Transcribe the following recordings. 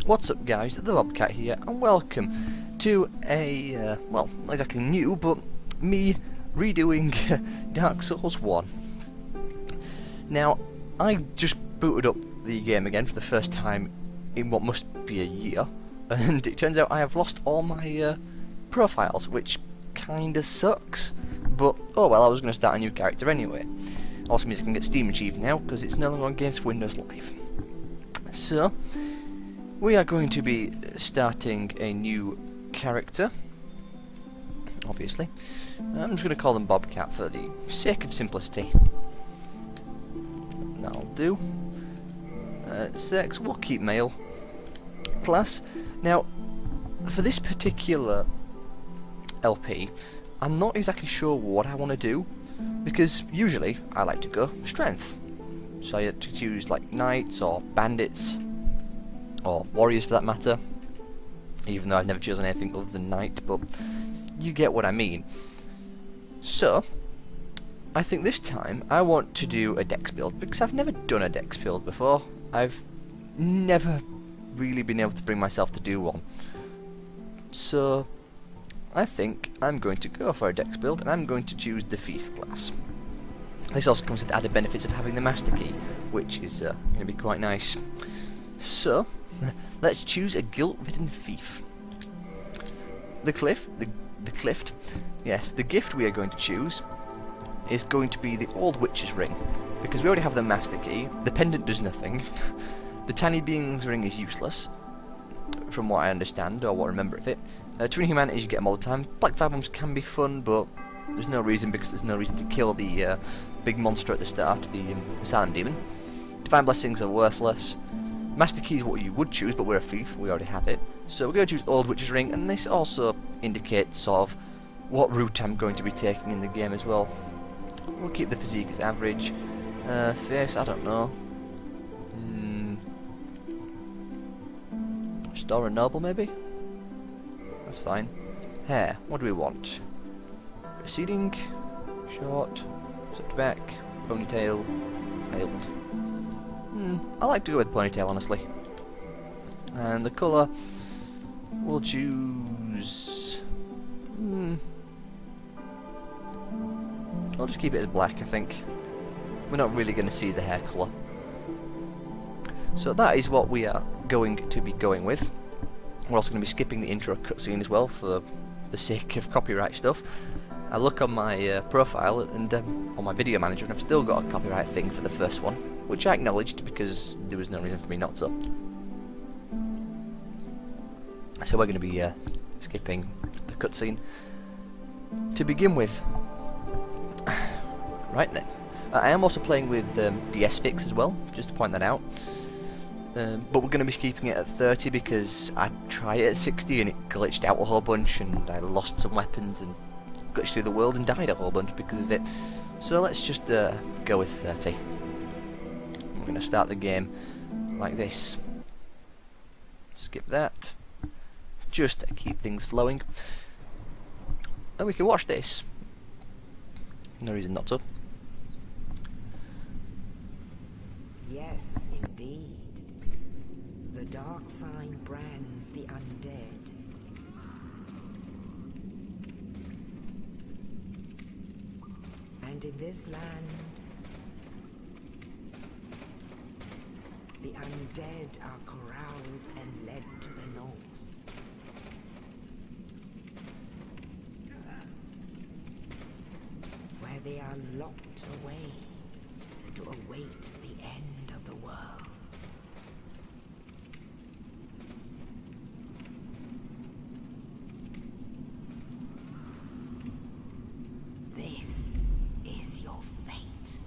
What's up guys, the Bobcat here, and welcome to a, well, not exactly new, but me redoing Dark Souls 1. Now, I just booted up the game again for the first time in what must be a year, and it turns out I have lost all my profiles, which kinda sucks, but oh well, I was going to start a new character anyway. Also means I can get Steam achieved now, because it's no longer on Games for Windows Live. So, we are going to be starting a new character, obviously. I'm just going to call them Bobcat for the sake of simplicity. That'll do. Sex, we'll keep male. Class. Now, for this particular LP, I'm not exactly sure what I want to do, because usually I like to go strength. So I had to choose like knights or bandits, or warriors for that matter, even though I've never chosen anything other than knight, but you get what I mean. So, I think this time I want to do a dex build, because I've never done a dex build before. I've never really been able to bring myself to do one. So, I think I'm going to go for a dex build, and I'm going to choose the thief class. This also comes with the added benefits of having the master key, which is going to be quite nice. So, let's choose a guilt-ridden thief. The gift we are going to choose is going to be the Old Witch's Ring, because we already have the master key. The pendant does nothing. The Tiny Being's Ring is useless, from what I understand, or what I remember of it. Twin Humanities, you get them all the time. Black Fathom's can be fun, but there's no reason, because there's no reason to kill the big monster at the start, the Asylum Demon. Divine Blessings are worthless. Master Key is what you would choose, but we're a thief, we already have it. So we're going to choose Old Witch's Ring, and this also indicates sort of what route I'm going to be taking in the game as well. We'll keep the physique as average. Face, I don't know. Store a noble maybe? That's fine. Hair, what do we want? Receding, short, swept back, ponytail, veiled. I like to go with ponytail, honestly. And the colour, we'll choose... I'll just keep it as black, I think. We're not really going to see the hair colour. So that is what we are going to be going with. We're also going to be skipping the intro cutscene as well, for the sake of copyright stuff. I look on my profile and on my video manager, and I've still got a copyright thing for the first one, which I acknowledged because there was no reason for me not to. So we're going to be skipping the cutscene to begin with. Right then. I am also playing with DS Fix as well, just to point that out. But we're going to be keeping it at 30 because I tried it at 60 and it glitched out a whole bunch, and I lost some weapons and glitched through the world and died a whole bunch because of it. So let's just go with 30. I'm going to start the game like this. Skip that. Just to keep things flowing. And we can watch this. No reason not to. Yes, indeed. The dark sign brands the undead. And in this land, the undead are corralled and led to the north. Where they are locked away to await the end of the world. This is your fate.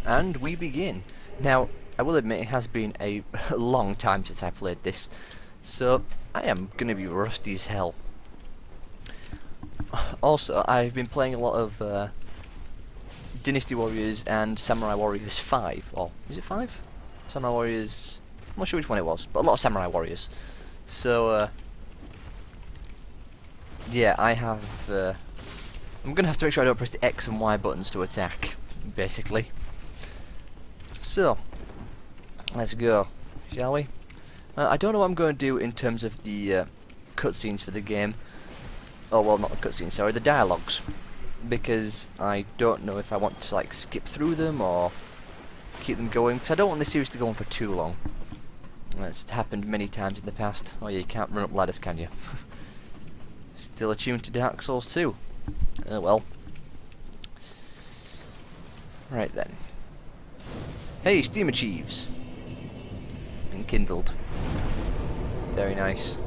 And we begin. Now, I will admit it has been a long time since I played this, so I am going to be rusty as hell. Also, I've been playing a lot of Dynasty Warriors and Samurai Warriors 5, or is it 5? Samurai Warriors, I'm not sure which one it was, but a lot of Samurai Warriors. So, yeah, I have, I'm going to have to make sure I don't press the X and Y buttons to attack, basically. So, let's go, shall we? I don't know what I'm going to do in terms of the cutscenes for the game. Oh, well, not the cutscenes, sorry, the dialogues. Because I don't know if I want to, like, skip through them or keep them going. Because I don't want this series to go on for too long. It's happened many times in the past. Oh, yeah, you can't run up ladders, can you? Still attuned to Dark Souls 2. Oh, well. Right, then. Hey, Steam achieves. Enkindled. Very nice.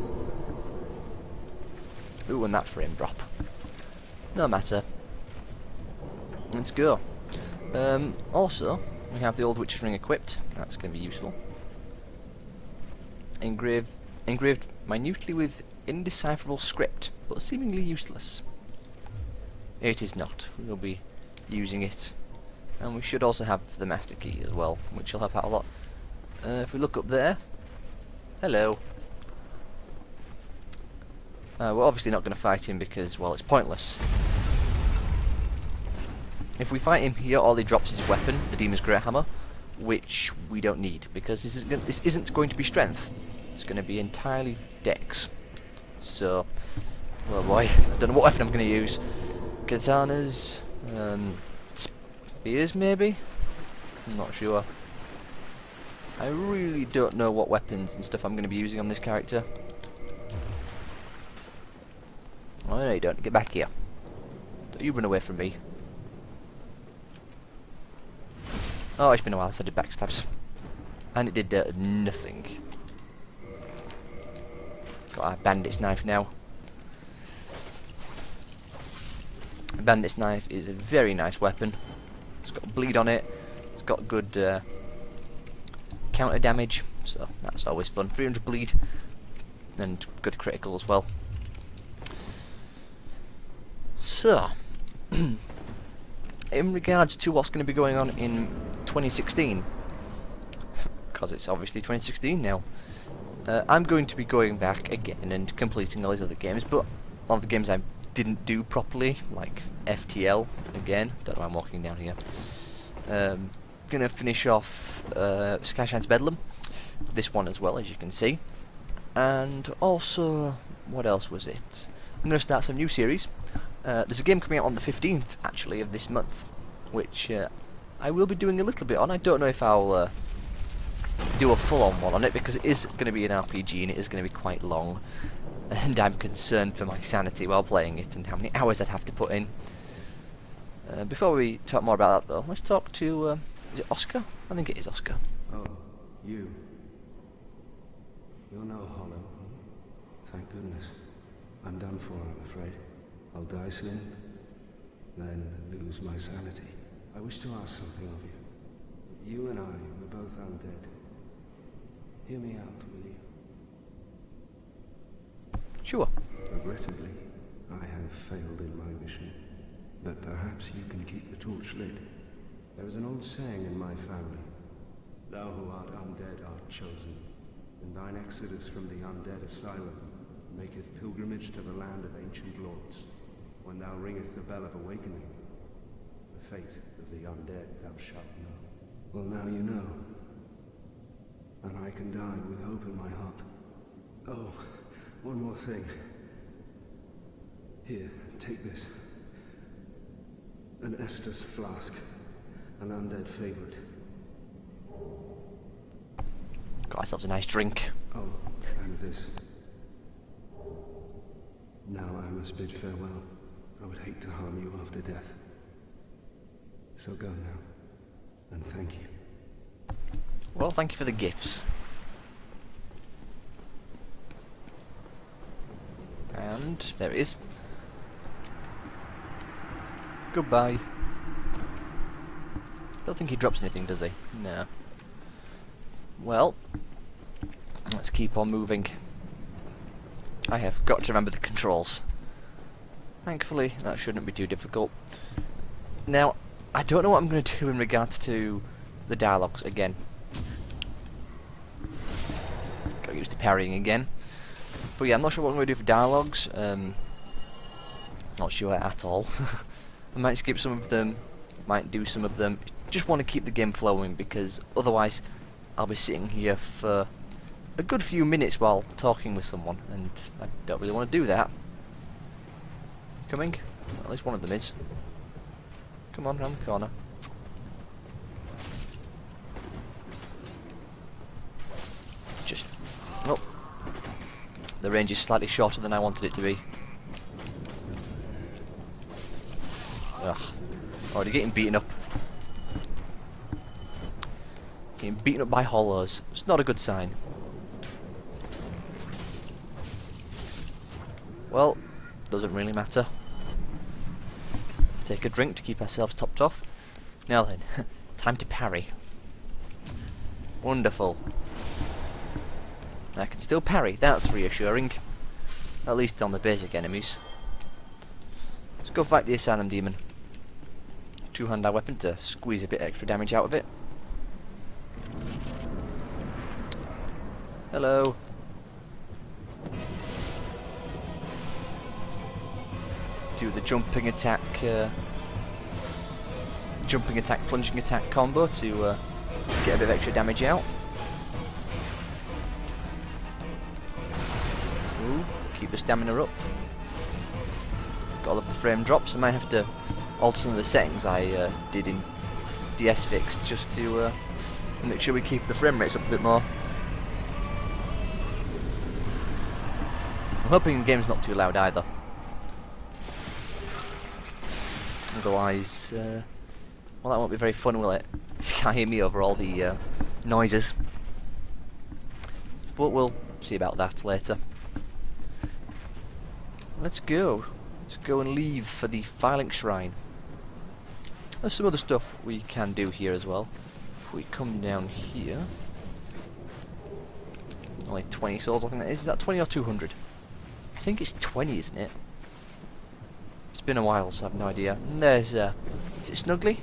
Ooh, and that frame drop. No matter. Let's go. Also, we have the old Witch's Ring equipped. That's going to be useful. Engraved minutely with indecipherable script, but seemingly useless. It is not. We'll be using it. And we should also have the Master Key as well, which will help out a lot. If we look up there... Hello. We're obviously not going to fight him because, well, it's pointless. If we fight him here, all he drops is his weapon, the Demon's Great Hammer, which we don't need, because this isn't going to be strength. It's going to be entirely dex. So, oh boy, I don't know what weapon I'm going to use. Katanas, spears maybe? I'm not sure. I really don't know what weapons and stuff I'm going to be using on this character. Oh no, you don't. Get back here. Don't you run away from me. Oh, it's been a while since I did backstabs. And it did nothing. Got a bandit's knife now. A bandit's knife is a very nice weapon. It's got bleed on it. It's got good counter damage, so that's always fun. 300 bleed and good critical as well. So, in regards to what's going to be going on in 2016, because it's obviously 2016 now, I'm going to be going back again and completing all these other games, but all the games I didn't do properly, like FTL again. Don't know why I'm walking down here. Gonna finish off Skyshine's Bedlam, this one as well, as you can see, and also what else was it? I'm gonna start some new series. There's a game coming out on the 15th, actually, of this month, which I will be doing a little bit on. I don't know if I'll do a full-on one on it, because it is going to be an RPG and it is going to be quite long, and I'm concerned for my sanity while playing it and how many hours I'd have to put in. Before we talk more about that, though, let's talk to, is it Oscar? I think it is Oscar. Oh, you. You're no hollow. Thank goodness. I'm done for, I'm afraid. I'll die soon, then lose my sanity. I wish to ask something of you. You and I were both undead. Hear me out, will you? Sure. Regrettably, I have failed in my mission, but perhaps you can keep the torch lit. There is an old saying in my family: thou who art undead art chosen, and thine exodus from the undead asylum maketh pilgrimage to the land of ancient lords. When thou ringest the bell of awakening, the fate of the undead thou shalt know. Well, now you know, and I can die with hope in my heart. Oh, one more thing. Here, take this. An Estus flask, an undead favorite. Got ourselves a nice drink. Oh, and this. Now I must bid farewell. I would hate to harm you after death. So go now, and thank you. Well, thank you for the gifts. And there it is. Goodbye. Don't think he drops anything, does he? No. Well, let's keep on moving. I have got to remember the controls. Thankfully, that shouldn't be too difficult. Now, I don't know what I'm going to do in regards to the dialogues again. Got used to parrying again. But yeah, I'm not sure what I'm going to do for dialogues. Not sure at all. I might skip some of them, might do some of them. Just want to keep the game flowing, because otherwise I'll be sitting here for a good few minutes while talking with someone, and I don't really want to do that. Coming? Well, at least one of them is. Come on, round the corner. Just... oh. The range is slightly shorter than I wanted it to be. Ugh. Already getting beaten up. Getting beaten up by hollows. It's not a good sign. Well, doesn't really matter. Take a drink to keep ourselves topped off. Now then, time to parry. Wonderful. I can still parry, that's reassuring. At least on the basic enemies. Let's go fight the Asylum Demon. Two-handed weapon to squeeze a bit extra damage out of it. Hello. Do the jumping attack, plunging attack combo to get a bit of extra damage out. Ooh, keep the stamina up. Got all of the frame drops. I might have to alter some of the settings I did in DS Fix just to make sure we keep the frame rates up a bit more. I'm hoping the game's not too loud either. Otherwise, well, that won't be very fun, will it? If you can't hear me over all the noises. But we'll see about that later. Let's go. Let's go and leave for the Firelink Shrine. There's some other stuff we can do here as well. If we come down here... only 20 souls, I think that is. Is that 20 or 200? I think it's 20, isn't it? It's been a while, so I have no idea. And there's, is it Snuggly?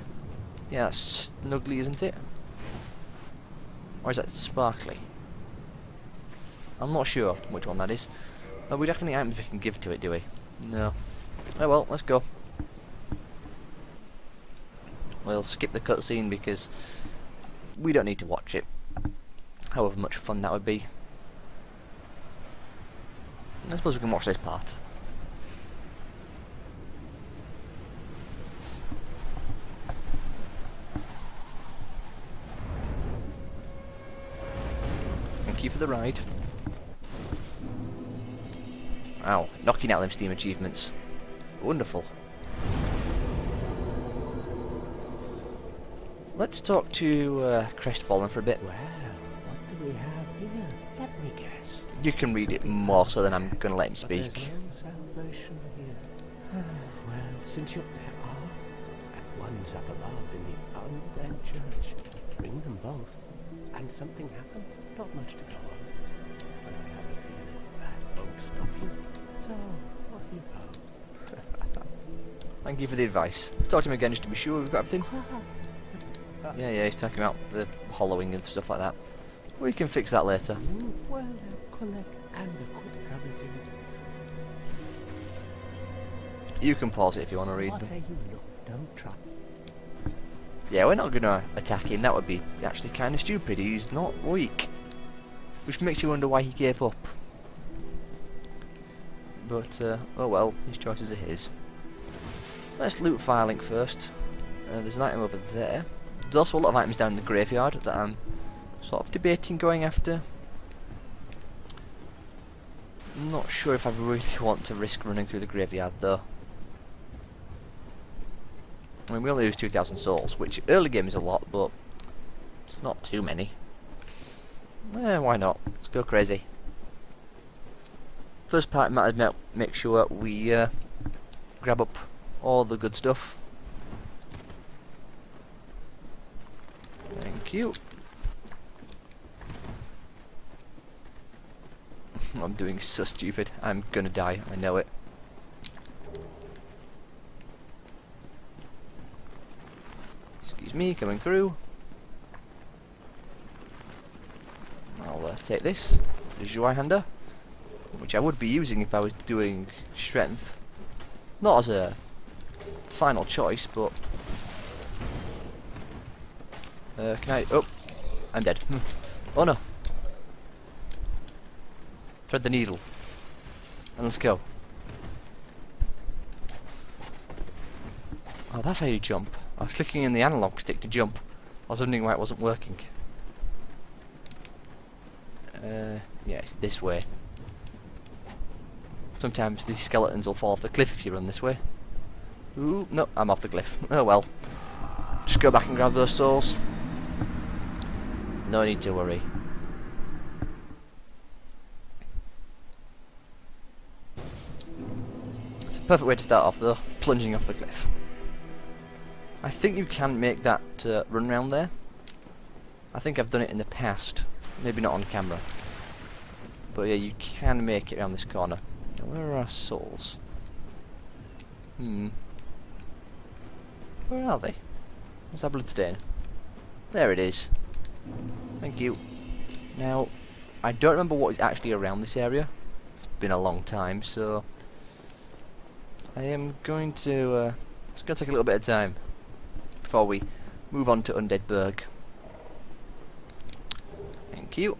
Yeah, that's Snuggly, isn't it? Or is that Sparkly? I'm not sure which one that is. Oh, we don't have any items we can give to it, do we? No. Oh well, let's go. We'll skip the cutscene because we don't need to watch it. However much fun that would be. I suppose we can watch this part. Thank you for the ride. Wow, knocking out them Steam achievements. Wonderful. Let's talk to Crestfallen for a bit. Well, what do we have here? Let me guess. You can read it more so than I'm going to let him But there's speak. no salvation here. Well, since you're there are, and one's up above in the undead church. Bring them both, and something happens. Not much to go on. But I have a feeling that won't stop you. So, off you go. Thank you for the advice. Let's talk to him again just to be sure we've got everything. Yeah, he's talking about the hollowing and stuff like that. We can fix that later. Well, collect and a quick coveting. You can pause it if you want to read What them. are you? Look, don't try. Yeah, we're not going to attack him. That would be actually kind of stupid. He's not weak. Which makes you wonder why he gave up. But, oh well, his choices are his. Let's loot Firelink first. There's an item over there. There's also a lot of items down in the graveyard that I'm sort of debating going after. I'm not sure if I really want to risk running through the graveyard though. I mean, we only lose 2,000 souls, which early game is a lot, but it's not too many. Why not? Let's go crazy. First part matters, make sure we grab up all the good stuff. Thank you. What I'm doing is so stupid. I'm gonna die. I know it. Excuse me, coming through. I'll take this, the Zweihander, which I would be using if I was doing strength. Not as a final choice, but... can I... Oh! I'm dead. Oh no! Thread the needle. And let's go. Oh, that's how you jump. I was clicking in the analog stick to jump. I was wondering why it wasn't working. Yeah, it's this way. Sometimes these skeletons will fall off the cliff if you run this way. Ooh, no, I'm off the cliff. Oh well. Just go back and grab those souls. No need to worry. It's a perfect way to start off though, plunging off the cliff. I think you can make that run round there. I think I've done it in the past. Maybe not on camera. But yeah, you can make it around this corner. Now, where are our souls? Where are they? Where's our bloodstain? There it is. Thank you. Now, I don't remember what is actually around this area. It's been a long time, so... I am going to... it's going to take a little bit of time before we move on to Undead Burg. Thank you.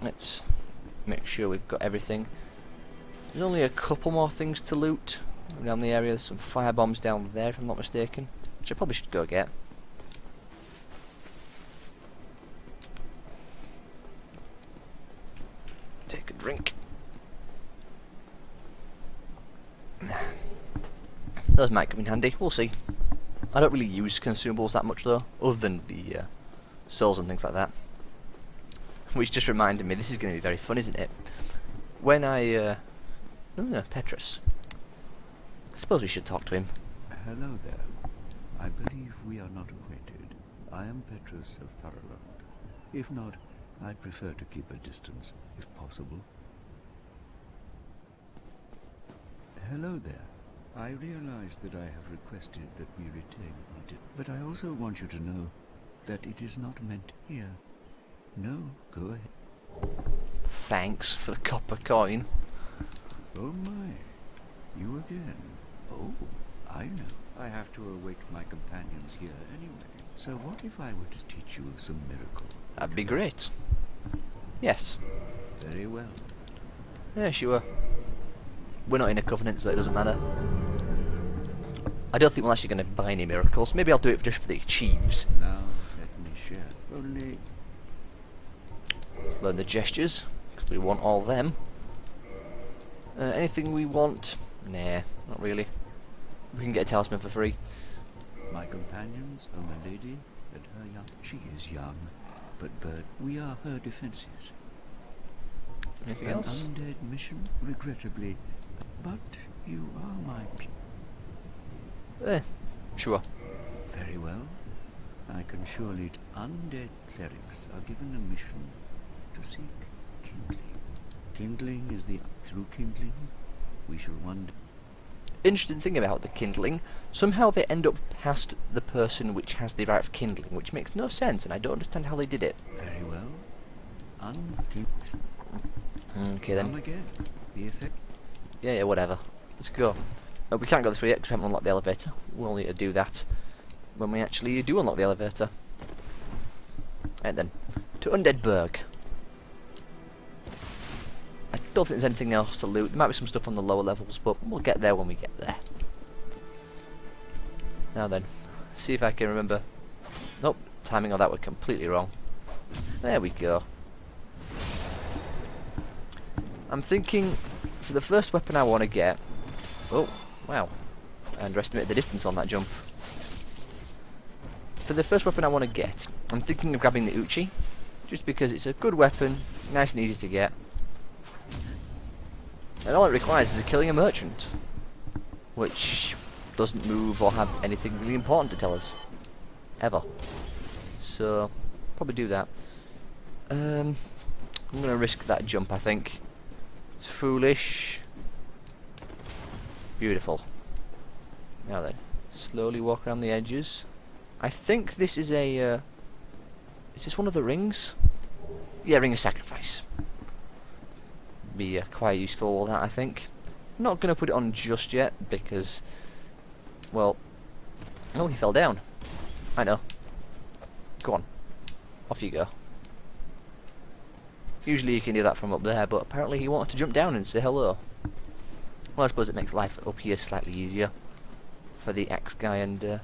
Let's make sure we've got everything. There's only a couple more things to loot around the area. There's some fire bombs down there, if I'm not mistaken, which I probably should go get. Take a drink. Those might come in handy. We'll see. I don't really use consumables that much though, other than the souls and things like that. Which just reminded me, this is going to be very fun, isn't it? When I... no, Petrus. I suppose we should talk to him. Hello there. I believe we are not acquainted. I am Petrus of Tharaland. If not, I prefer to keep a distance, if possible. Hello there. I realize that I have requested that we retain it, but I also want you to know that it is not meant here. No, go ahead. Thanks for the copper coin. Oh my, you again. Oh, I know. I have to await my companions here anyway. So what if I were to teach you some miracle? That'd be great. Yes. Very well. Yeah, sure. We're not in a covenant, so it doesn't matter. I don't think we're actually going to buy any miracles. Maybe I'll do it just for the Chiefs. Now, let me share. Only... Learn the gestures, because we want all them. Anything we want? Nah, not really. We can get a talisman for free. My companions are my lady and her young. She is young, but we are her defenses. Anything An else? undead mission, regrettably, but you are my... Sure. Very well. I can surely... Undead clerics are given a mission to seek kindling. Kindling is the... Through kindling, we shall one day... Interesting thing about the kindling, somehow they end up past the person which has the right of kindling, which makes no sense, and I don't understand how they did it. Very well. Okay then. Come again. The effect... Yeah, whatever. Let's go. We can't go this way yet because we haven't unlocked the elevator. We'll need to do that when we actually do unlock the elevator. Right then. To Undead Burg. I don't think there's anything else to loot. There might be some stuff on the lower levels, but we'll get there when we get there. Now then. See if I can remember. Nope. Timing of that was completely wrong. There we go. I'm thinking for the first weapon I want to get... Oh, wow. I underestimated the distance on that jump. For the first weapon I want to get, I'm thinking of grabbing the Uchi. Just because it's a good weapon, nice and easy to get. And all it requires is killing a merchant. Which doesn't move or have anything really important to tell us. Ever. So, probably do that. I'm going to risk that jump, I think. It's foolish. Beautiful. Now then, slowly walk around the edges. I think this is a... is this one of the rings? Yeah, Ring of Sacrifice. Be quite useful, all that, I think. Not going to put it on just yet, because... well... oh, he fell down. I know. Go on. Off you go. Usually you can do that from up there, but apparently he wanted to jump down and say hello. Well, I suppose it makes life up here slightly easier for the axe guy and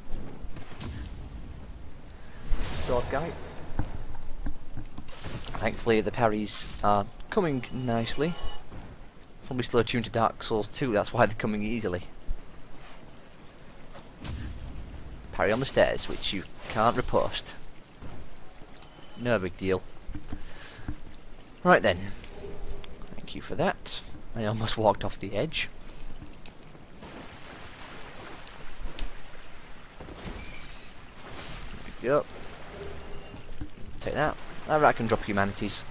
sword guy. Thankfully the parries are coming nicely. Probably still attuned to Dark Souls 2, that's why they're coming easily. Parry on the stairs, which you can't riposte. No big deal. Right then. Thank you for that. I almost walked off the edge. There we go. Take that. I can drop humanities.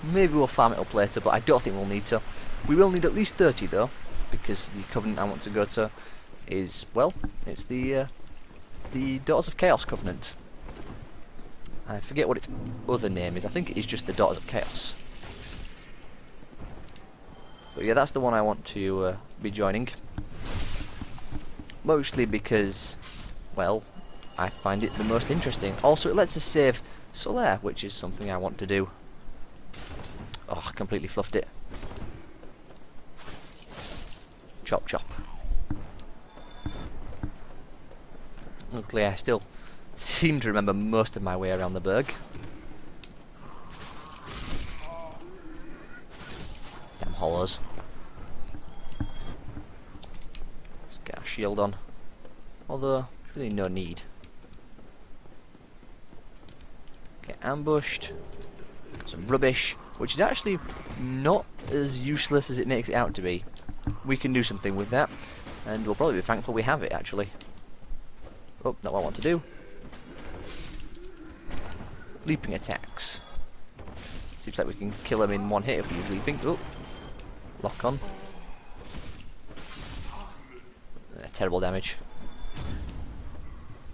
Maybe we'll farm it up later, but I don't think we'll need to. We will need at least 30 though, because the Covenant I want to go to is, well, it's the Daughters of Chaos Covenant. I forget what its other name is. I think it is just the Daughters of Chaos. But yeah, that's the one I want to be joining. Mostly because, well, I find it the most interesting. Also, it lets us save Solaire, which is something I want to do. Oh, I completely fluffed it. Chop chop. Luckily, I still seem to remember most of my way around the Burg. Damn hollows. Let's get our shield on. Although, really no need. Get ambushed. Got some rubbish, which is actually not as useless as it makes it out to be. We can do something with that, and we'll probably be thankful we have it, actually. Oh, not what I want to do. Leaping attacks. Seems like we can kill him in one hit if we use leaping. Oh, lock on. Terrible damage.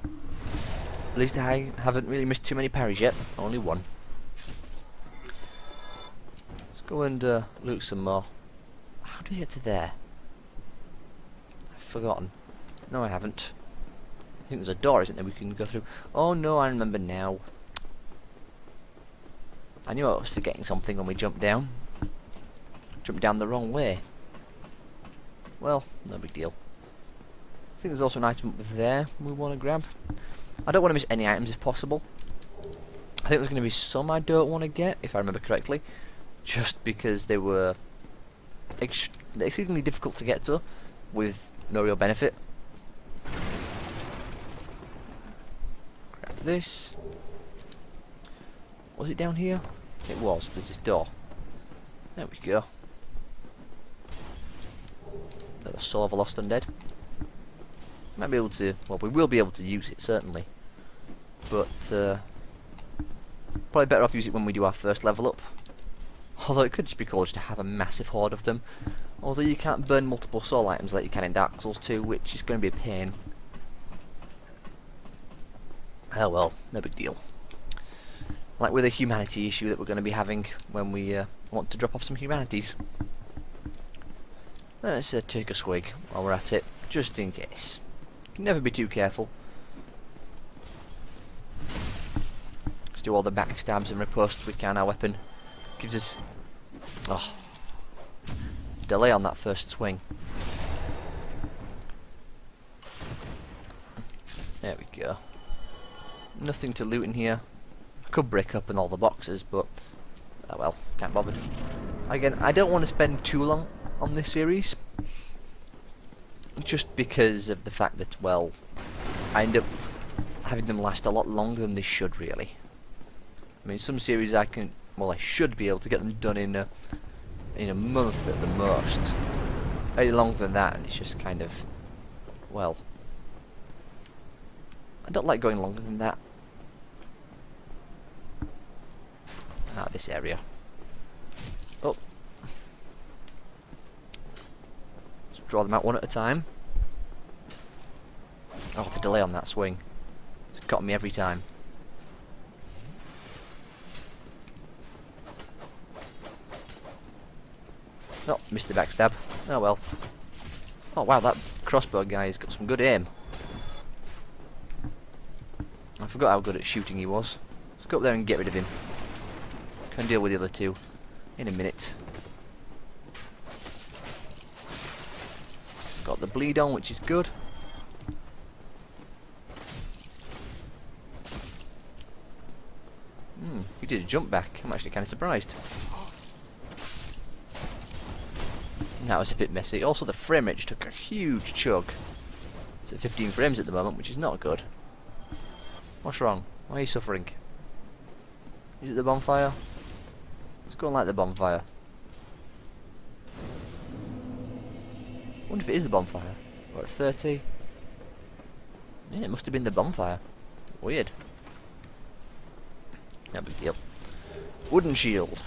At least I haven't really missed too many parries yet. Only one. Let's go and loot some more. How do we get to there? I've forgotten. No, I haven't. I think there's a door, isn't there, we can go through. Oh no, I remember now. I knew I was forgetting something when we jumped down. Jumped down the wrong way. Well, no big deal. I think there's also an item up there we want to grab. I don't want to miss any items if possible. I think there's going to be some I don't want to get, if I remember correctly. Just because they were exceedingly difficult to get to, with no real benefit. Grab this. Was it down here? It was. There's this door. There we go. The Soul of a Lost Undead. Might be able to, well, we will be able to use it, certainly. But, probably better off use it when we do our first level up. Although it could just be cool just to have a massive horde of them. Although you can't burn multiple soul items like you can in Dark Souls 2, which is going to be a pain. Oh well, no big deal. Like with a humanity issue that we're going to be having when we want to drop off some humanities. Let's take a swig while we're at it, just in case. Never be too careful. Let's do all the backstabs and riposts we can. Our weapon gives us delay on that first swing. There we go. Nothing to loot in here. I could break up in all the boxes, but oh well, can't bother. Again, I don't want to spend too long on this series, just because of the fact that, well, I end up having them last a lot longer than they should, really. I mean, some series I should be able to get them done in a month at the most. Any longer than that, and it's just kind of, well, I don't like going longer than that. This area. draw them out one at a time. Oh, the delay on that swing. It's got me every time. Oh, missed the backstab. Oh well. Oh wow, that crossbow guy's got some good aim. I forgot how good at shooting he was. Let's go up there and get rid of him. Can deal with the other two in a minute. Got the bleed on, which is good. He did a jump back. I'm actually kind of surprised. That was a bit messy. Also, the frame rate just took a huge chug. It's at 15 frames at the moment, which is not good. What's wrong? Why are you suffering? Is it the bonfire? Let's go and light the bonfire. I wonder if it is the bonfire. We're at 30. Yeah, it must have been the bonfire. Weird. No big deal. Wooden shield.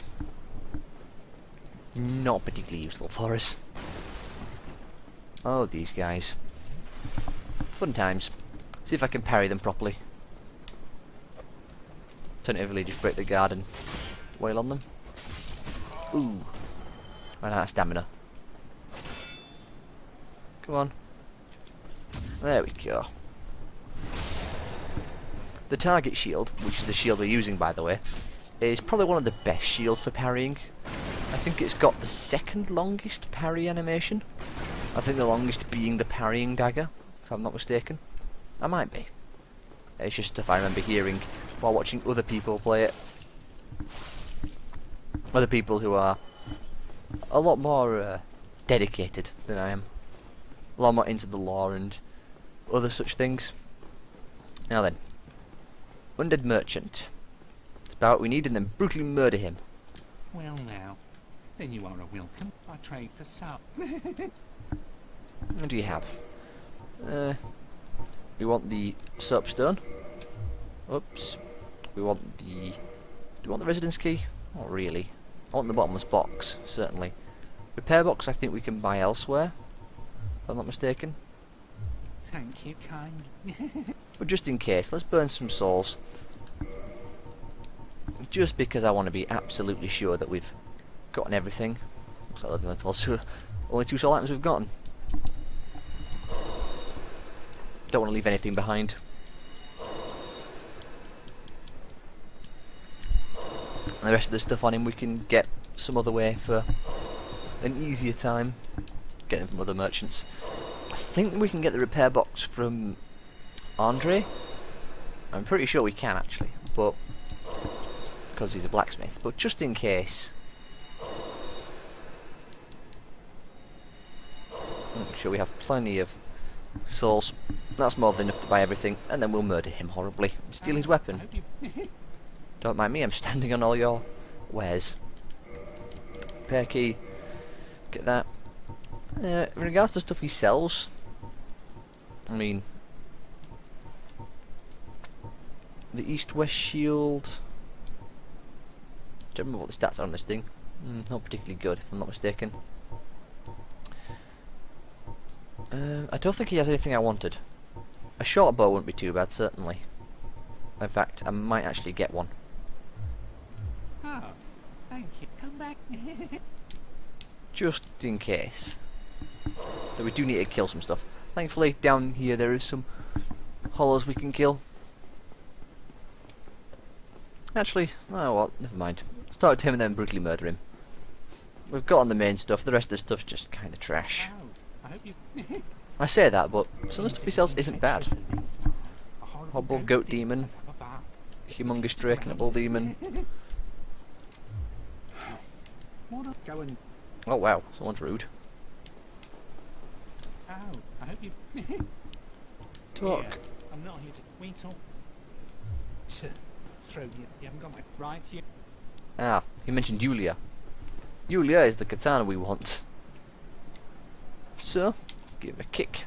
Not particularly useful for us. Oh, these guys. Fun times. See if I can parry them properly. Alternatively, just break the guard and wail on them. Ooh. Ran out of stamina. Come on. There we go. The target shield, which is the shield we're using by the way, is probably one of the best shields for parrying. I think it's got the second longest parry animation. I think the longest being the parrying dagger, if I'm not mistaken. I might be. It's just stuff I remember hearing while watching other people play it. Other people who are a lot more dedicated than I am. A lot more into the lore and other such things. Now then. Undead Merchant. It's about we need and then brutally murder him. Well now, then you are a welcome. I trade for sup. What do you have? We want the soapstone. Oops. We want the... Do we want the residence key? Not really. I want the bottomless box, certainly. Repair box I think we can buy elsewhere, if I'm not mistaken. Thank you, kind. But just in case, let's burn some souls. Just because I want to be absolutely sure that we've gotten everything. Looks like that's also only 2 soul items we've gotten. Don't want to leave anything behind. And the rest of the stuff on him we can get some other way for an easier time. Get them from other merchants. I think we can get the repair box from Andre. I'm pretty sure we can actually, but because he's a blacksmith. But just in case, make sure we have plenty of souls. That's more than enough to buy everything, and then we'll murder him horribly and steal his weapon. Don't mind me, I'm standing on all your wares. Repair key, get that. In regards to stuff he sells, I mean, the East-West shield. Don't remember what the stats are on this thing. Not particularly good, if I'm not mistaken. I don't think he has anything I wanted. A short bow wouldn't be too bad, certainly. In fact, I might actually get one. Oh, thank you. Come back. Just in case. So we do need to kill some stuff. Thankfully, down here there is some hollows we can kill. Actually, oh well, never mind. Start with him and then brutally murder him. We've got on the main stuff, the rest of the stuff's just kind of trash. Oh, I hope you... I say that, but some of the stuff he sells isn't bad. Hobble goat demon, humongous drake and a bull demon. Go and... Oh wow, someone's rude. Oh, I hope you... Talk. Yeah, I'm not here to... We talk... Throw you. You haven't got my... Right, you... Ah, he mentioned Yulia. Yulia is the katana we want. So, let's give him a kick.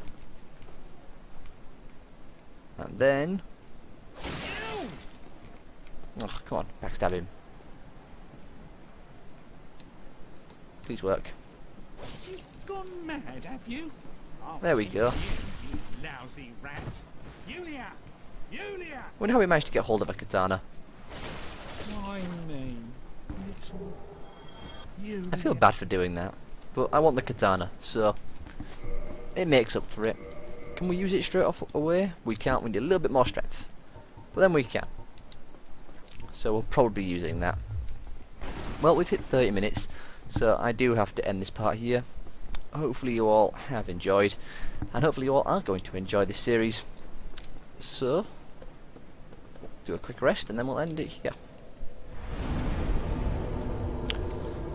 And then... Oh, come on, backstab him. Please work. gone mad, have you? I'll There we take go. You lousy rat. Yulia! Yulia! Wonder how we managed to get hold of a katana. Why me? Little Yulia. I feel bad for doing that, but I want the katana, so it makes up for it. Can we use it straight off away? We can't. We need a little bit more strength, but then we can. So we'll probably be using that. Well, we've hit 30 minutes, so I do have to end this part here. Hopefully you all have enjoyed, and hopefully you all are going to enjoy this series. So, do a quick rest and then we'll end it here.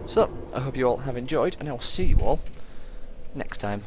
So, I hope you all have enjoyed, and I'll see you all next time.